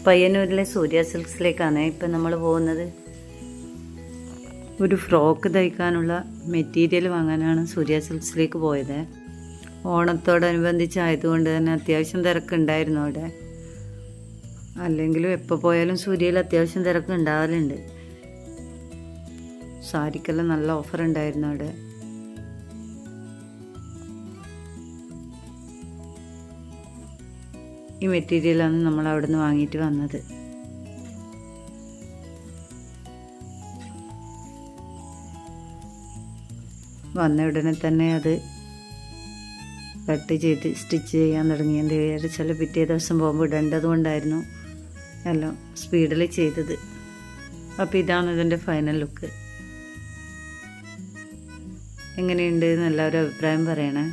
പയ്യന്നൂരിലെ സൂര്യ സിൽക്സിലേക്കാണ് ഇപ്പം നമ്മൾ പോകുന്നത്. ഒരു ഫ്രോക്ക് തയ്ക്കാനുള്ള മെറ്റീരിയൽ വാങ്ങാനാണ് സൂര്യ സിൽക്സിലേക്ക് പോയത്. ഓണത്തോടനുബന്ധിച്ചായതുകൊണ്ട് തന്നെ അത്യാവശ്യം തിരക്കുണ്ടായിരുന്നു അവിടെ. അല്ലെങ്കിലും എപ്പോൾ പോയാലും സൂര്യയിൽ അത്യാവശ്യം തിരക്ക് ഉണ്ടാവലുണ്ട്. സാരിക്കെല്ലാം നല്ല ഓഫർ ഉണ്ടായിരുന്നു അവിടെ. ഈ മെറ്റീരിയലാണ് നമ്മൾ അവിടെ നിന്ന് വാങ്ങിയിട്ട് വന്നത്. വന്ന ഉടനെ തന്നെ അത് കട്ട് ചെയ്ത് സ്റ്റിച്ച് ചെയ്യാൻ തുടങ്ങി. എന്ത് വിചാരിച്ചാൽ പിറ്റേ ദിവസം പോകുമ്പോൾ ഇടേണ്ടത് കൊണ്ടായിരുന്നു എല്ലാം സ്പീഡിൽ ചെയ്തത്. അപ്പോൾ ഇതാണ് ഇതിൻ്റെ ഫൈനൽ ലുക്ക്. എങ്ങനെയുണ്ട് എന്ന് എല്ലാവരും അഭിപ്രായം പറയണേ.